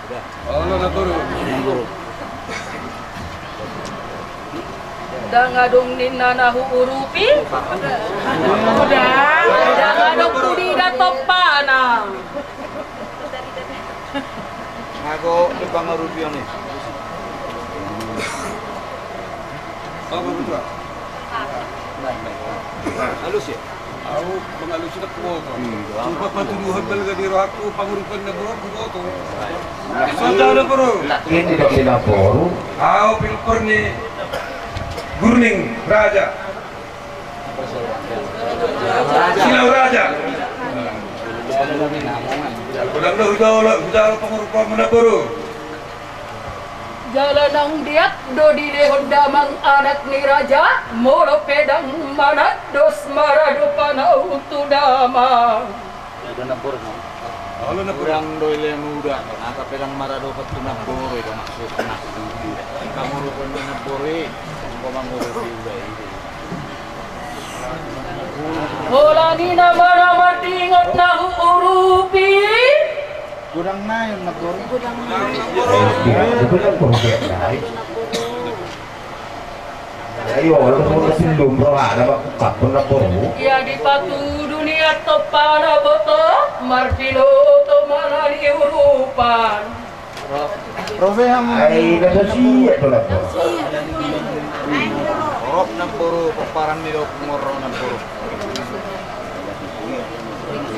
Olo na puro. Udah ngadong ninanahu urupi. Udah ngadong kudi datopana. Ngago ipangarupi ni. Apa betul? Halus ya? Aku mengalus na po ko. Sumpah patuduhan talaga ni Rohaku pangurupan na buwan ko to. Sanda na puro. Ini tidak dilapor. Ako pilpor ni Gurning Raja. Silau Raja. Ulang na udah pangurupan mo na puro. Jalan ang diat do di dehon damang anak ni raja molo pedang manat dos marado panau tu dama. Udah nabur no. Olo na puro. Kurang doile muda, naka pelang marado patu nabur itu maksud nak. Kamu rupun naburi, kamu mangurupi udah itu. Hola ni nama tingot nahu urupi. Kurang na yung nabur. Itu kan project lain. Ayo, kalau mau sindum roh ada bakal lapor. Ya di patu dunia topana boto martino to manani urupan. Profe ham. Ay, nasa siya to lapor. Rok naburu, paparan nilo ngoro naburu.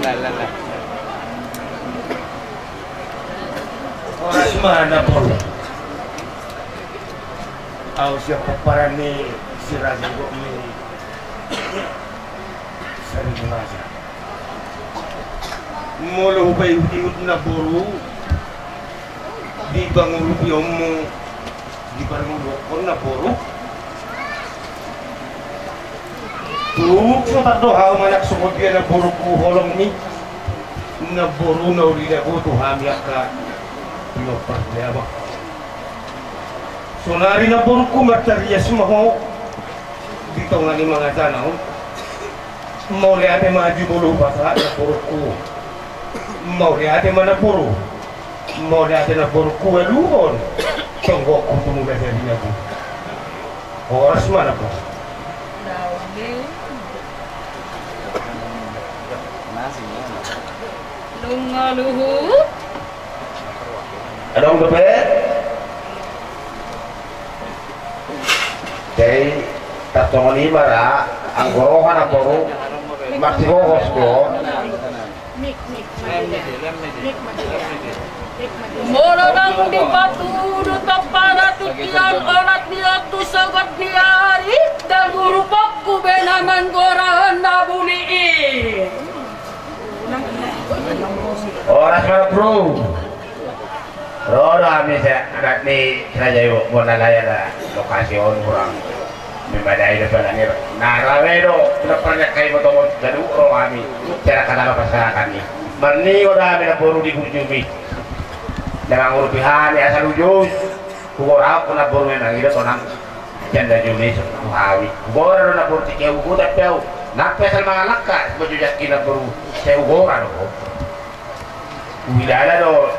Lah. Oras mana po? Ako siya para ni si Raja ko may sarili masa. Mula ba yung tigot na buru? Di ba ngulupiyom mo? Di ba ngulupon na buru? Tuh, sa tatlo haw manak sumod yan na buru ko holong ni. Na buru na uli na ko tuhamiyak ka. Pinopar niya ba? So nari na buru ko materias mo dito nga ni mga tanaw. Mauli ate mga jibulu baka na buru ko. Mauli ate mana buru. Mauli ate na buru ko eluhon. Tunggu ko tumuga sa dinya ko. Oras mana po? Lungaluhu. Adong bebek? Dari tatong lima ra, ang gorohan ang boro, maksigogos ko. Moro nang di batu duta para tukian orat dia tu sabat dia hari dan guru pakku benaman gorahan nabuni. Oras mana bro? Roda misalnya anak ni saja ibu mau nalaya lah lokasi on kurang membadai depan ni. Nah rawedo tidak pernah kayak betul jadi orang kami cara kata pasal kami. Berni udah mina boru di kunjungi. Dengan urupihan ya asal ujus. Kugorau kena boru yang nangis tonang janda juni hawi. Kugorau na boru tiga ugu tapi au. Nak pasal mangalaka baju kina boru saya ugora do. Wilala do.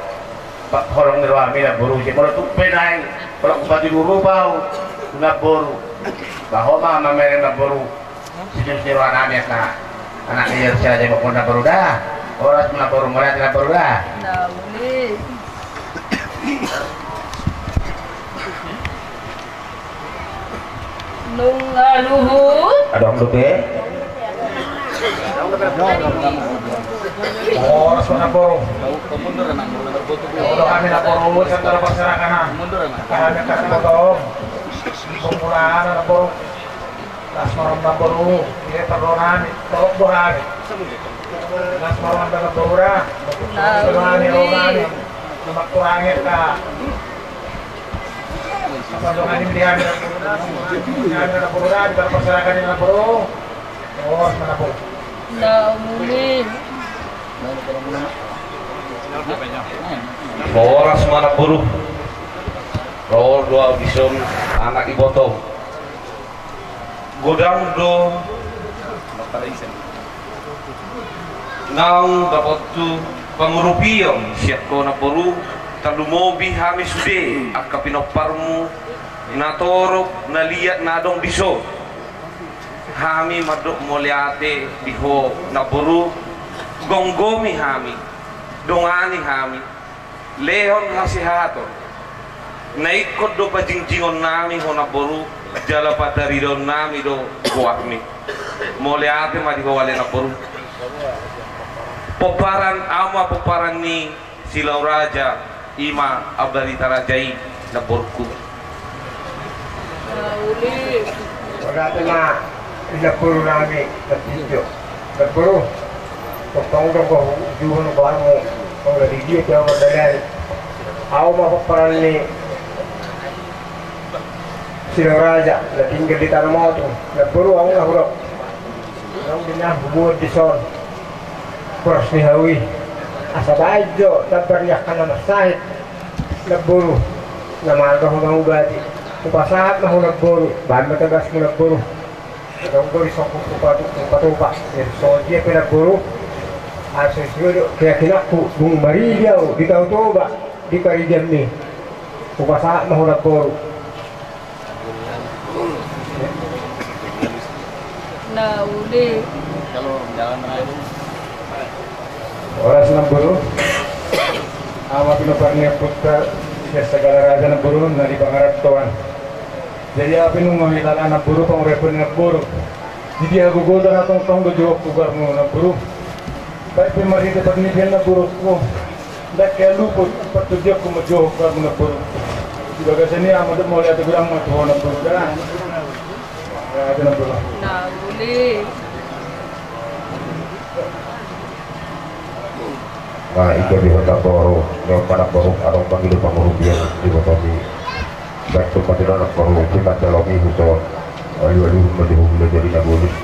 Pak horong nirwa mina boru je kalau tuh penai kalau kupati dulu bau na boru. Bahwa mama mere na boru. Sijil nirwa nami na anak dia saya jadi mau na boru dah. Orang na boru mulai na boru dah. Nah, boleh. Lungaluhu. Adong bebek? Oh, suara boru. Mundur emang, mundur butuh. Udah kami lapor saya taruh paksanakan. Mundur emang. Kami kasih potong. Penggunaan lapor. Las malam lapor. Ini terdoran, tolok boran. Las malam lapor. Terdoran ini cuma kurangnya kak. Apa dong ini dia ada lapor di taruh paksanakan ini lapor. Oh, mana lapor? Nah, boleh. Oras mana buruk roll dua bisum anak ibotong godang do nang dapat tu pengurupion siap ko na puru talumobi hami sude akka pinoparmu natorok naliat nadong biso hami madok moliate biho naburu gonggomi hami dongani hami lehon hasihaton naikot do pajingjingon nami ho naburu jala padaridon nami do kuakmi moliate madiho wale naburu poparan ama poparan ni Silau Raja Ima Abdarita Rajai naborku Wala na inapuro namin na video. Nagpuro. Pagtawag ko, juhon ko mo. Kung naliliyo kaya madalan. Ako mapaparal ni Silau Raja na tinggal di tanah mo ito. Nagpuro ako nahulog. Nang dinahubod di son. Kuras ni Hawi. Asa bajo, tabarnya ka na masahit. Nagburo. Namaga ko ng ugadi. Kupasahat na ko nagburo. Bahan matagas ko nagburo. Nagburo isang kupatupa. So, dia ko nagburo. Asa siguro, kaya kinaku. Kung marilyaw, di tao to ba? Di karidyan ni. Kupasahat na ko nagburo. Nauli. Kalau jalan raya Oras ng buru, ama pinaparniya putra siya sa galaraja ng buru na di pangarap tuan. Jadi apa nung mahilala ng buru pang repon ng buru. Jadi aku goda na tong tong dojok kugar mo ng buru. Baik pemari de pernikahan ng buru ko. Dak kaya lupot patujok ko majok kugar mo ng buru. Dibaga sini ama de mo lihat kurang matuho ng buru kan. Ada ng buru. Nauli. Nah, itu di Kota Baru, yang pada baru ada panggil pengurubian di Kota di Batu Patiran Baru, kita jalani hutan, lalu mendihum menjadi nabulis.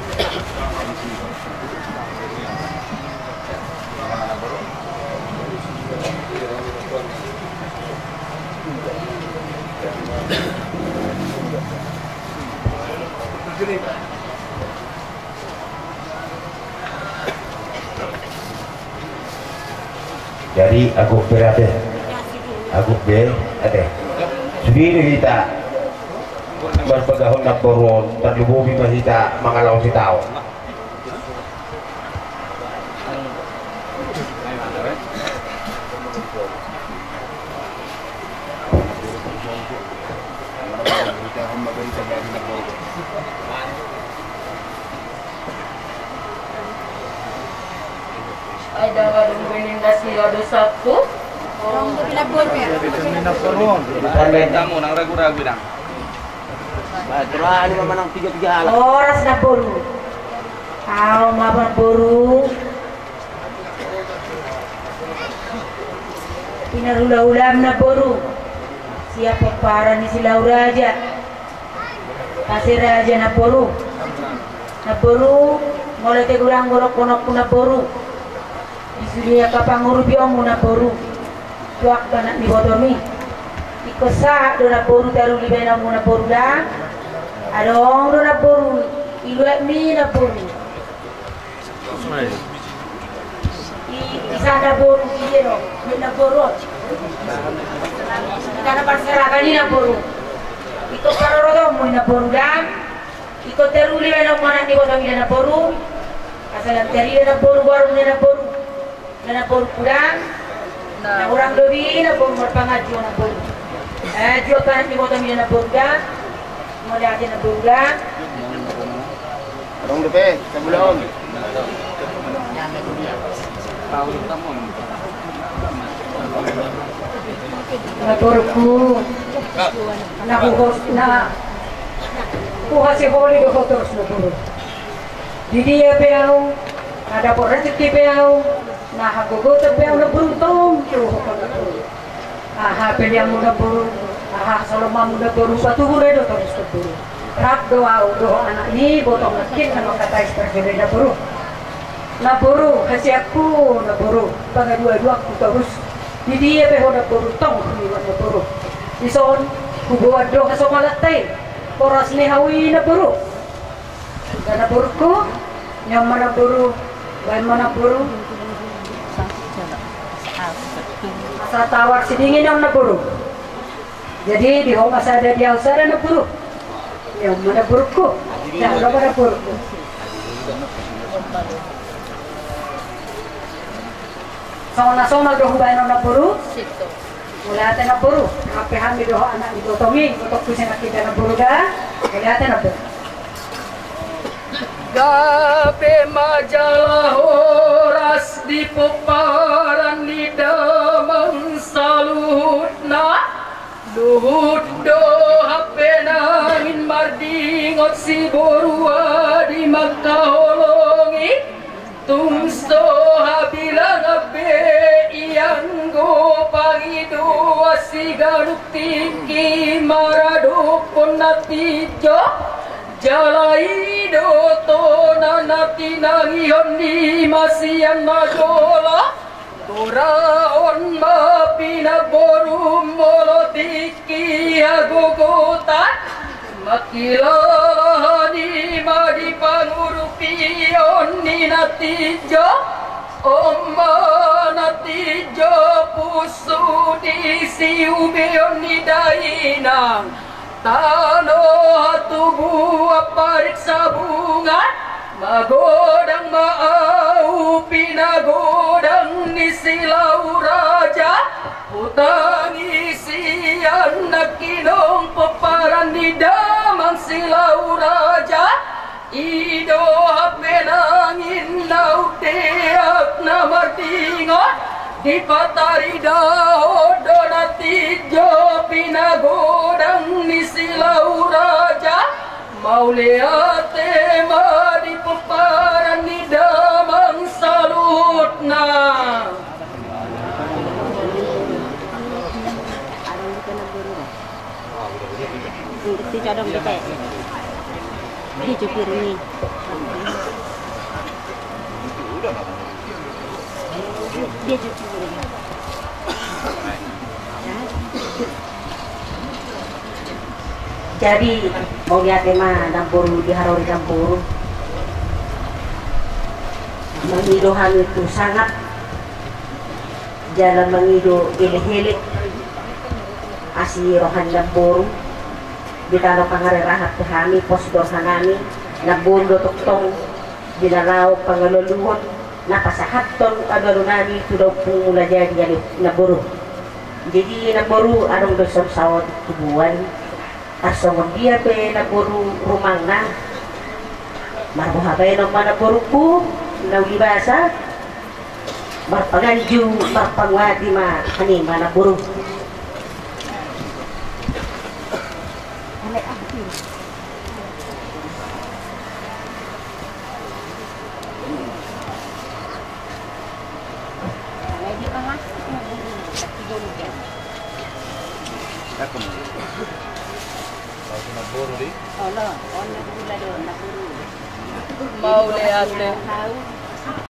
Jadi aku berada, aku ada. Sendiri kita berpegahun nak turun, terlubuhi masih tak mengalau si tahu. Ada warung bening nasi ada satu. Orang tu pilabur ya. kamu nang ragu-ragu nang. Terus ini memang nang 3 halang. Oras na buru. Kau mapan buru. Pinarula-ulam na buru. Siapa para ni Silau Raja? Kasih Raja na buru. Na buru. Mulai tegulang gorok-gorok na buru. Disuruh kapanguru biong na buru. Tuak kanak ni bodomi. Ikosa do na buru taru libena mo na buru da. Adong do na buru. Iluat mi na buru. Isa na buru kiyero. May na buru. Ika na parsarakan ni na buru. Iko karorodo mo na buru da. Iko taru libena mo na ni bodomi na buru. Asalan teri na buru baru na buru. Na buru kurang. Na orang dobi na buru marpangadyo na buru. Jo kan ni bodomi na buru da. Mo dati na buru da. Orang depe sebelum. Naborku na kuha si Holy do Hotos na puro. Di dia peau, ada por rezeki peau, na hagogot peau na beruntung cuh na puro. Aha peliang na puro, aha saloma na puro batu gure do terus na puro. Rap doa anak ni botong nakin na makatais terjadi na puro. Na puro kasi aku na puro, panga-dua aku terus. Di dia pe hoda puro tong ni na puro. Ison kubuad do ka somalatay. Poras ni hawi na puro. Na puro ko, nyam mana puro, bay mana puro. sa tawar sidingin ang naburu. Jadi di hong asa ada dia usara naburu. Yang mana burukku, jangan mana burukku. Sona doh bayan naburu. Mula ate naburu. Kape hami doh anak dikotomi untuk kusin kita naburu dah. Mula ate naburu. Gape majalah horas di peparan di damang salutna luhut do hape nangin mardingot si borua di makaholongi tungso habilang abe iyang go pangido asigaruk tinggi maradupon natijo jalai do to nanati nangion ni masian magola Doraon mapina borum molotiki agogotan makilala ni madi pangurupion ni natijo omma natijo pusu di siubion ni dainang tano tubuh aparik sabungan magodang maau pinagodang ni silau raja utangi siyan nakinong peparan di damang silau raja ido hapenangin nauteak na martingot di patari dao donatijo pinagodang ni silau raja mauliate madi peparan di damang salutna Di cadang kita di cupir ini dia cupir ini jadi mau lihat mah Dampuru di Harori Dampuru mengidohan itu sangat jalan mengido gile-gile asi rohan Dampuru ditalo pangare rahat kami pos dosanami nabundo tuktong dinalaw pangaluluhon napasahaton agarunani sudah pumula jadi naburu jadi naburu anong dosong sawat tubuan asong dia pe naburu rumangna marbuhabay ng manaburuku naulibasa marpanganju marpangwadi ma hani manaburu mau lihat deh